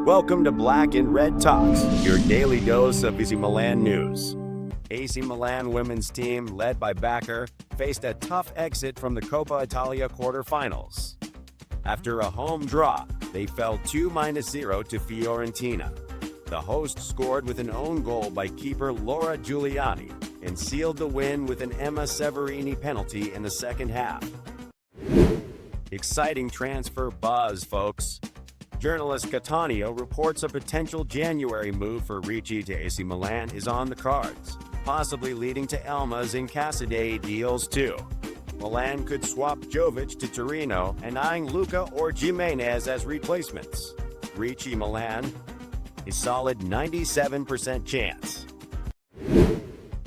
Welcome to Black and Red Talks, your daily dose of AC Milan news. AC Milan women's team, led by Backer, faced a tough exit from the Coppa Italia quarterfinals. After a home draw, they fell 2-0 to Fiorentina. The hosts scored with an own goal by keeper Laura Giuliani and sealed the win with an Emma Severini penalty in the second half. Exciting transfer buzz, folks. Journalist Cattaneo reports a potential January move for Ricci to AC Milan is on the cards, possibly leading to Elma's and Casadei deals too. Milan could swap Jovic to Torino and eyeing Luca or Jimenez as replacements. Ricci Milan, a solid 97% chance.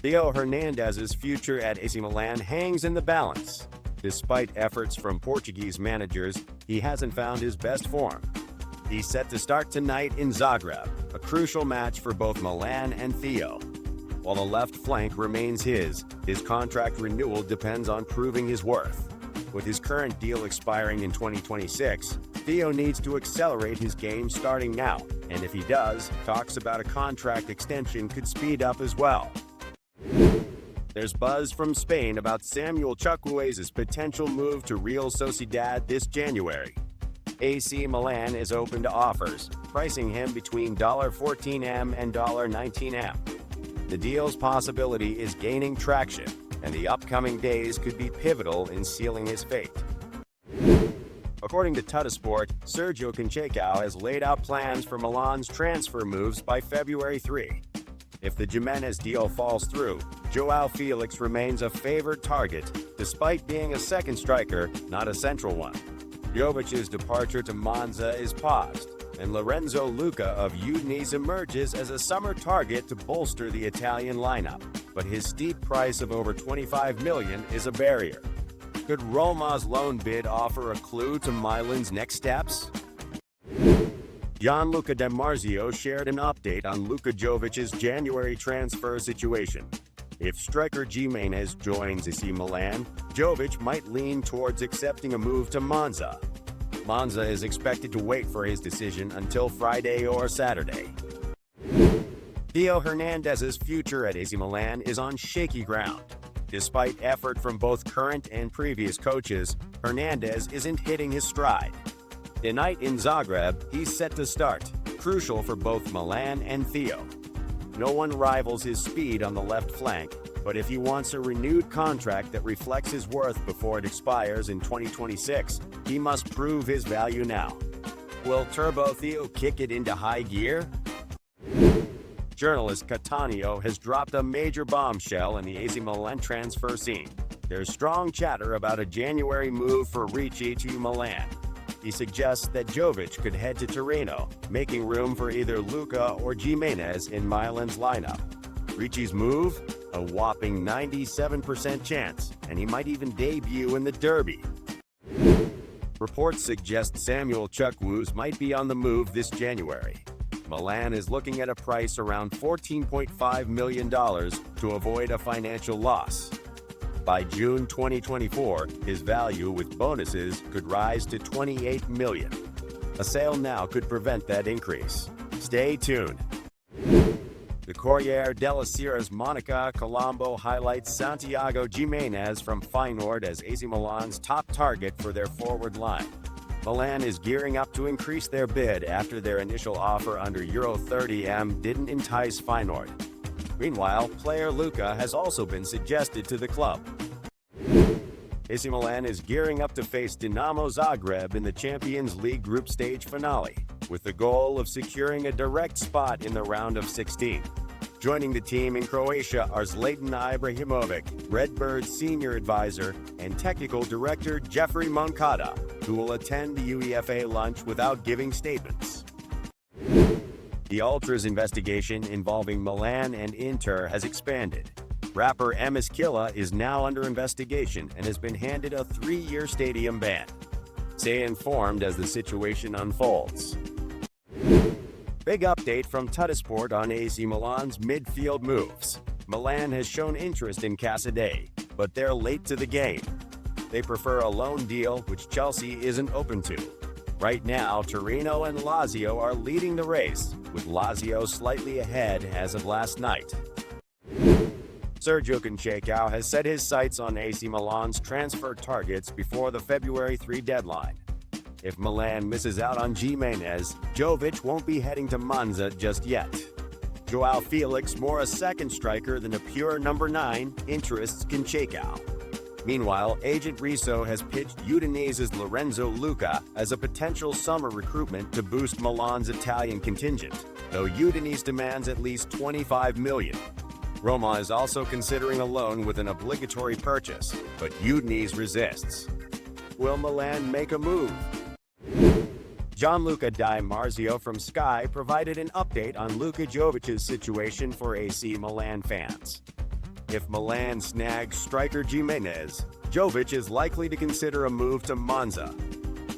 Theo Hernandez's future at AC Milan hangs in the balance. Despite efforts from Portuguese managers, he hasn't found his best form. He's set to start tonight in Zagreb, a crucial match for both Milan and Theo. While the left flank remains his contract renewal depends on proving his worth. With his current deal expiring in 2026, Theo needs to accelerate his game starting now, and if he does, talks about a contract extension could speed up as well. There's buzz from Spain about Samuel Chukwueze's potential move to Real Sociedad this January. AC Milan is open to offers, pricing him between $14M and $19M. The deal's possibility is gaining traction, and the upcoming days could be pivotal in sealing his fate. According to Tuttosport, Sergio Conceição has laid out plans for Milan's transfer moves by February 3. If the Jimenez deal falls through, João Felix remains a favored target, despite being a second striker, not a central one. Jovic's departure to Monza is paused, and Lorenzo Luca of Udinese emerges as a summer target to bolster the Italian lineup, but his steep price of over $25 million is a barrier. Could Roma's loan bid offer a clue to Milan's next steps? Gianluca Di Marzio shared an update on Luka Jovic's January transfer situation. If striker Jimenez joins AC Milan, Jovic might lean towards accepting a move to Monza. Monza is expected to wait for his decision until Friday or Saturday. Theo Hernandez's future at AC Milan is on shaky ground. Despite effort from both current and previous coaches, Hernandez isn't hitting his stride. Tonight in Zagreb, he's set to start, crucial for both Milan and Theo. No one rivals his speed on the left flank, but if he wants a renewed contract that reflects his worth before it expires in 2026, he must prove his value now. Will Turbo Theo kick it into high gear? Journalist Cattaneo has dropped a major bombshell in the AC Milan transfer scene. There's strong chatter about a January move for Ricci to Milan. He suggests that Jovic could head to Torino, making room for either Luca or Jimenez in Milan's lineup. Ricci's move? A whopping 97% chance, and he might even debut in the Derby. Reports suggest Samuel Chukwueze might be on the move this January. Milan is looking at a price around $14.5 million to avoid a financial loss. By June 2024, his value with bonuses could rise to $28 million. A sale now could prevent that increase. Stay tuned. The Corriere della Sera's Monica Colombo highlights Santiago Jimenez from Feyenoord as AC Milan's top target for their forward line. Milan is gearing up to increase their bid after their initial offer under Euro 30M didn't entice Feyenoord. Meanwhile, player Luca has also been suggested to the club. AC Milan is gearing up to face Dinamo Zagreb in the Champions League group stage finale, with the goal of securing a direct spot in the round of 16. Joining the team in Croatia are Zlatan Ibrahimovic, Redbird's senior advisor, and technical director Jeffrey Moncada, who will attend the UEFA lunch without giving statements. The Ultras investigation involving Milan and Inter has expanded. Rapper Emiskilla is now under investigation and has been handed a 3-year stadium ban. Stay informed as the situation unfolds. Big update from Tuttosport on AC Milan's midfield moves. Milan has shown interest in Casadei, but they're late to the game. They prefer a loan deal, which Chelsea isn't open to. Right now, Torino and Lazio are leading the race, with Lazio slightly ahead as of last night. Sergio Conceição has set his sights on AC Milan's transfer targets before the February 3 deadline. If Milan misses out on Jimenez, Jovic won't be heading to Monza just yet. João Felix, more a second striker than a pure number 9, interests Conceição. Meanwhile, agent Ricci has pitched Udinese's Lorenzo Luca as a potential summer recruitment to boost Milan's Italian contingent, though Udinese demands at least $25 million. Roma is also considering a loan with an obligatory purchase, but Udinese resists. Will Milan make a move? Gianluca Di Marzio from Sky provided an update on Luka Jovic's situation for AC Milan fans. If Milan snags striker Jimenez, Jovic is likely to consider a move to Monza.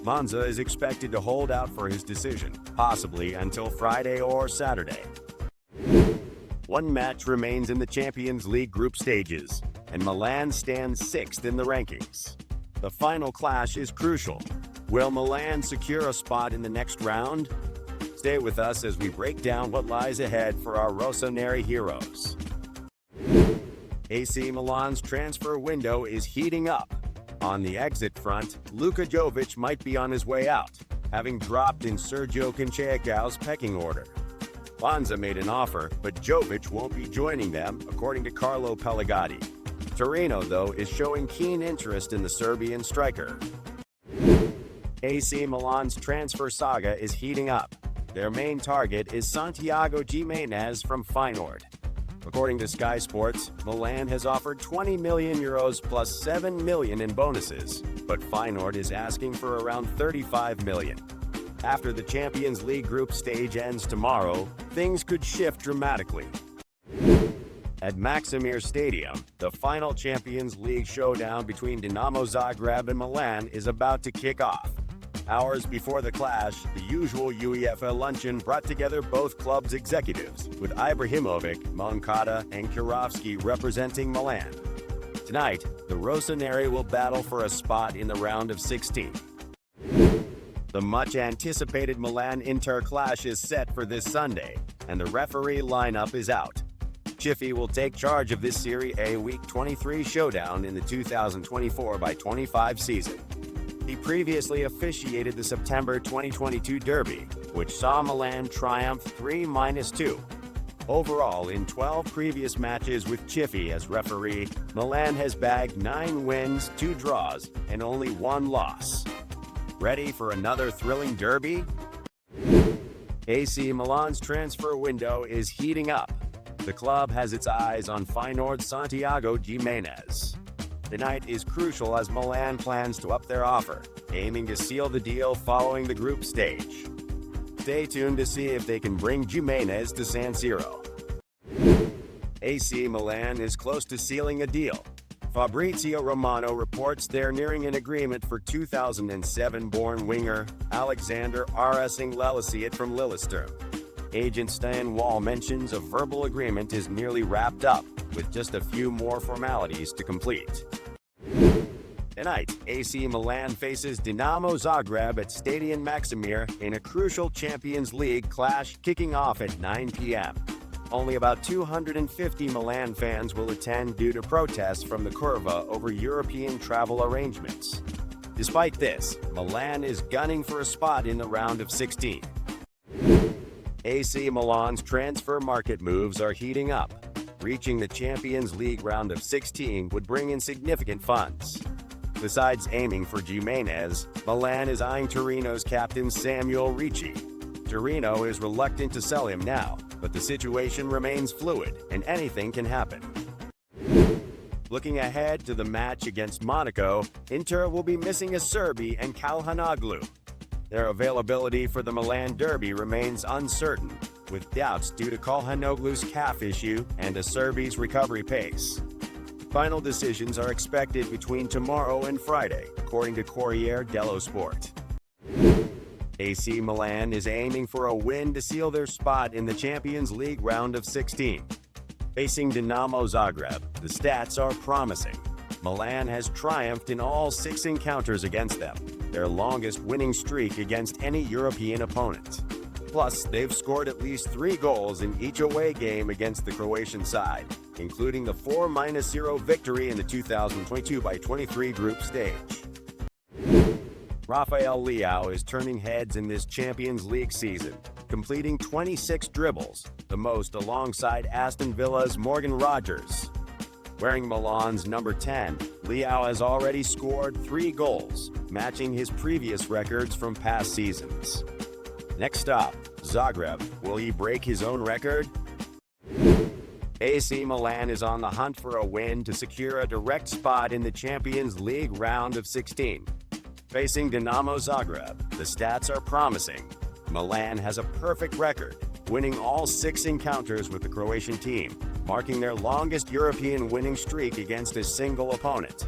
Monza is expected to hold out for his decision, possibly until Friday or Saturday. One match remains in the Champions League group stages, and Milan stands 6th in the rankings. The final clash is crucial. Will Milan secure a spot in the next round? Stay with us as we break down what lies ahead for our Rossoneri heroes. AC Milan's transfer window is heating up. On the exit front, Luka Jovic might be on his way out, having dropped in Sergio Conceição's pecking order. Monza made an offer, but Jovic won't be joining them, according to Carlo Pellegatti. Torino, though, is showing keen interest in the Serbian striker. AC Milan's transfer saga is heating up. Their main target is Santiago Jimenez from Feyenoord. According to Sky Sports, Milan has offered €20 million plus $7 million in bonuses, but Feyenoord is asking for around $35 million. After the Champions League group stage ends tomorrow, things could shift dramatically. At Maximir Stadium, the final Champions League showdown between Dinamo Zagreb and Milan is about to kick off. Hours before the clash, the usual UEFA luncheon brought together both clubs' executives, with Ibrahimovic, Moncada, and Kirovski representing Milan. Tonight, the Rossoneri will battle for a spot in the round of 16. The much-anticipated Milan-Inter clash is set for this Sunday, and the referee lineup is out. Chiffi will take charge of this Serie A Week 23 showdown in the 2024-25 season. He previously officiated the September 2022 derby, which saw Milan triumph 3-2. Overall, in 12 previous matches with Chiffi as referee, Milan has bagged 9 wins, 2 draws, and only 1 loss. Ready for another thrilling derby? AC Milan's transfer window is heating up. The club has its eyes on Feyenoord's Santiago Jimenez. The night is crucial as Milan plans to up their offer, aiming to seal the deal following the group stage. Stay tuned to see if they can bring Jimenez to San Siro. AC Milan is close to sealing a deal. Fabrizio Romano reports they're nearing an agreement for 2007-born winger Alexander Arsene Lelisiet from Lillestrøm. Agent Stan Wall mentions a verbal agreement is nearly wrapped up, with just a few more formalities to complete. Tonight, AC Milan faces Dinamo Zagreb at Stadion Maximir in a crucial Champions League clash kicking off at 9 p.m. Only about 250 Milan fans will attend due to protests from the Curva over European travel arrangements. Despite this, Milan is gunning for a spot in the round of 16. AC Milan's transfer market moves are heating up. Reaching the Champions League round of 16 would bring in significant funds. Besides aiming for Jimenez, Milan is eyeing Torino's captain Samuel Ricci. Torino is reluctant to sell him now, but the situation remains fluid and anything can happen. Looking ahead to the match against Monaco, Inter will be missing a Serbi and Calhanoglu. Their availability for the Milan derby remains uncertain, with doubts due to Calhanoglu's calf issue and a Serbi's recovery pace. Final decisions are expected between tomorrow and Friday, according to Corriere dello Sport. AC Milan is aiming for a win to seal their spot in the Champions League round of 16. Facing Dinamo Zagreb, the stats are promising. Milan has triumphed in all 6 encounters against them, their longest winning streak against any European opponent. Plus, they've scored at least 3 goals in each away game against the Croatian side, including the 4-0 victory in the 2022-23 group stage. Rafael Leao is turning heads in this Champions League season, completing 26 dribbles, the most alongside Aston Villa's Morgan Rogers. Wearing Milan's number 10, Leao has already scored 3 goals, matching his previous records from past seasons. Next up, Zagreb. Will he break his own record? AC Milan is on the hunt for a win to secure a direct spot in the Champions League round of 16. Facing Dinamo Zagreb, the stats are promising. Milan has a perfect record, winning all 6 encounters with the Croatian team, marking their longest European winning streak against a single opponent.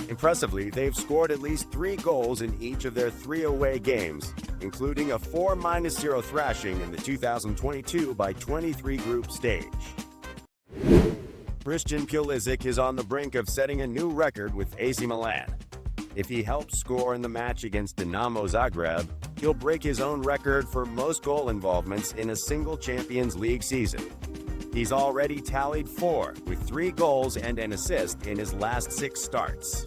Impressively, they've scored at least 3 goals in each of their 3 away games, including a 4-0 thrashing in the 2022-23 group stage. Christian Pulisic is on the brink of setting a new record with AC Milan. If he helps score in the match against Dinamo Zagreb, he'll break his own record for most goal involvements in a single Champions League season. He's already tallied 4, with 3 goals and an assist in his last 6 starts.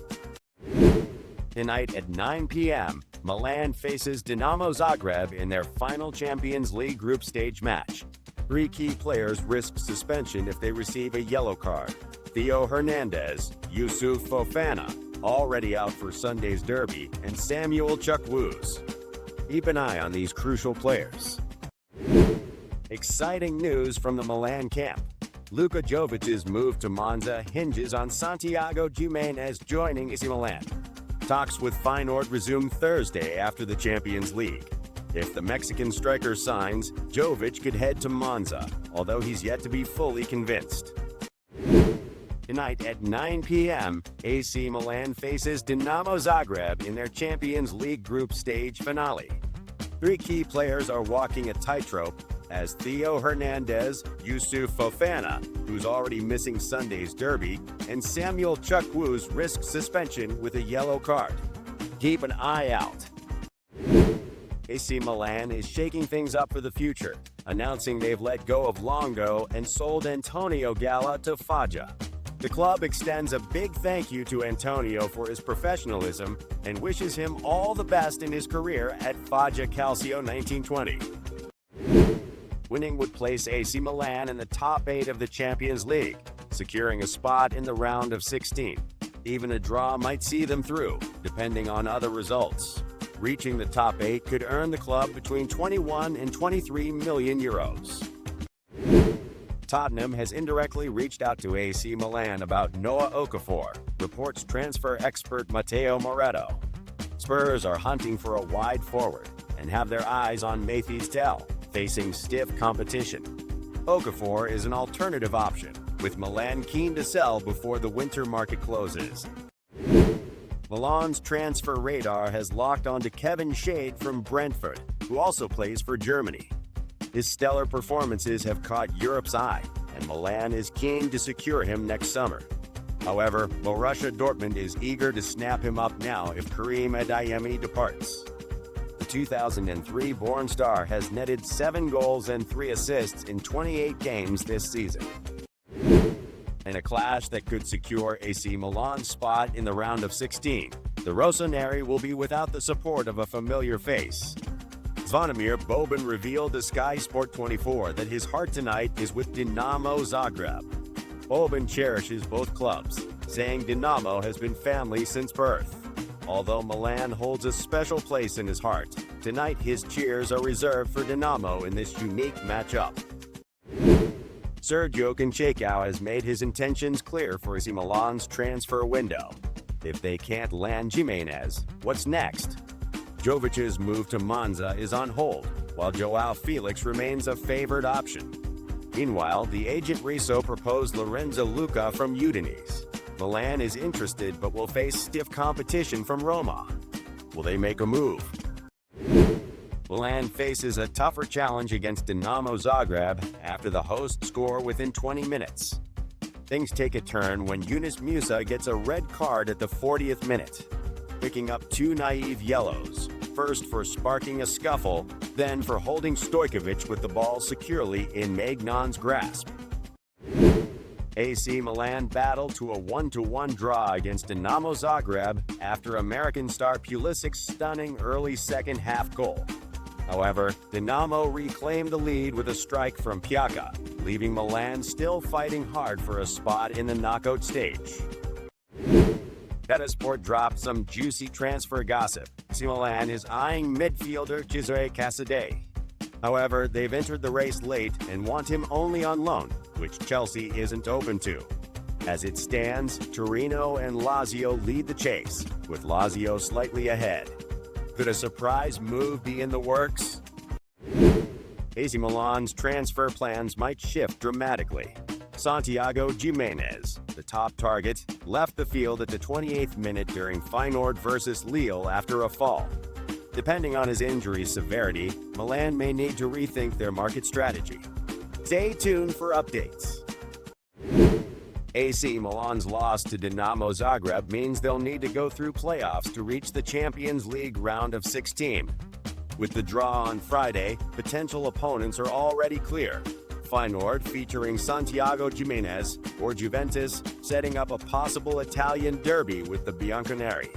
Tonight at 9 p.m., Milan faces Dinamo Zagreb in their final Champions League group stage match. 3 key players risk suspension if they receive a yellow card: Theo Hernandez, Youssouf Fofana, already out for Sunday's derby, and Samuel Chukwueze. Keep an eye on these crucial players. Exciting news from the Milan camp. Luka Jovic's move to Monza hinges on Santiago Giménez joining AC Milan. Talks with Feyenoord resume Thursday after the Champions League. If the Mexican striker signs, Jovic could head to Monza, although he's yet to be fully convinced. Tonight at 9 p.m., AC Milan faces Dinamo Zagreb in their Champions League group stage finale. 3 key players are walking a tightrope as Theo Hernandez, Youssouf Fofana, who's already missing Sunday's derby, and Samuel Chukwueze risk suspension with a yellow card. Keep an eye out. AC Milan is shaking things up for the future, announcing they've let go of Longo and sold Antonio Gala to Foggia. The club extends a big thank you to Antonio for his professionalism and wishes him all the best in his career at Foggia Calcio 1920. Winning would place AC Milan in the top 8 of the Champions League, securing a spot in the round of 16. Even a draw might see them through, depending on other results. Reaching the top 8 could earn the club between 21 and 23 million euros. Tottenham has indirectly reached out to AC Milan about Noah Okafor, reports transfer expert Matteo Moretto. Spurs are hunting for a wide forward and have their eyes on Mathys Tel, facing stiff competition. Okafor is an alternative option, with Milan keen to sell before the winter market closes. Milan's transfer radar has locked onto Kevin Schade from Brentford, who also plays for Germany. His stellar performances have caught Europe's eye, and Milan is keen to secure him next summer. However, Borussia Dortmund is eager to snap him up now if Karim Adeyemi departs. The 2003-born star has netted 7 goals and 3 assists in 28 games this season. In a clash that could secure AC Milan's spot in the round of 16, the Rossoneri will be without the support of a familiar face. Zvonimir Boban revealed to Sky Sport 24 that his heart tonight is with Dinamo Zagreb. Boban cherishes both clubs, saying Dinamo has been family since birth. Although Milan holds a special place in his heart, tonight his cheers are reserved for Dinamo in this unique matchup. Sergio Conceição has made his intentions clear for AC Milan's transfer window. If they can't land Giménez, what's next? Jovic's move to Monza is on hold, while Joao Felix remains a favored option. Meanwhile, the agent Rizzo proposed Lorenzo Luca from Udinese. Milan is interested but will face stiff competition from Roma. Will they make a move? Milan faces a tougher challenge against Dinamo Zagreb after the hosts score within 20 minutes. Things take a turn when Yunus Musa gets a red card at the 40th minute, picking up two naive yellows, first for sparking a scuffle, then for holding Stojkovic with the ball securely in Magnan's grasp. AC Milan battled to a 1-1 draw against Dinamo Zagreb after American star Pulisic's stunning early second-half goal. However, Dinamo reclaimed the lead with a strike from Piaka, leaving Milan still fighting hard for a spot in the knockout stage. Sport dropped some juicy transfer gossip. AC Milan is eyeing midfielder Cesare Casadei. However, they've entered the race late and want him only on loan, which Chelsea isn't open to. As it stands, Torino and Lazio lead the chase, with Lazio slightly ahead. Could a surprise move be in the works? AC Milan's transfer plans might shift dramatically. Santiago Gimenez, the top target, left the field at the 28th minute during Feyenoord vs Lille after a fall. Depending on his injury severity, Milan may need to rethink their market strategy. Stay tuned for updates. AC Milan's loss to Dinamo Zagreb means they'll need to go through playoffs to reach the Champions League round of 16. With the draw on Friday, potential opponents are already clear. Feyenoord featuring Santiago Gimenez, or Juventus setting up a possible Italian derby with the Bianconeri.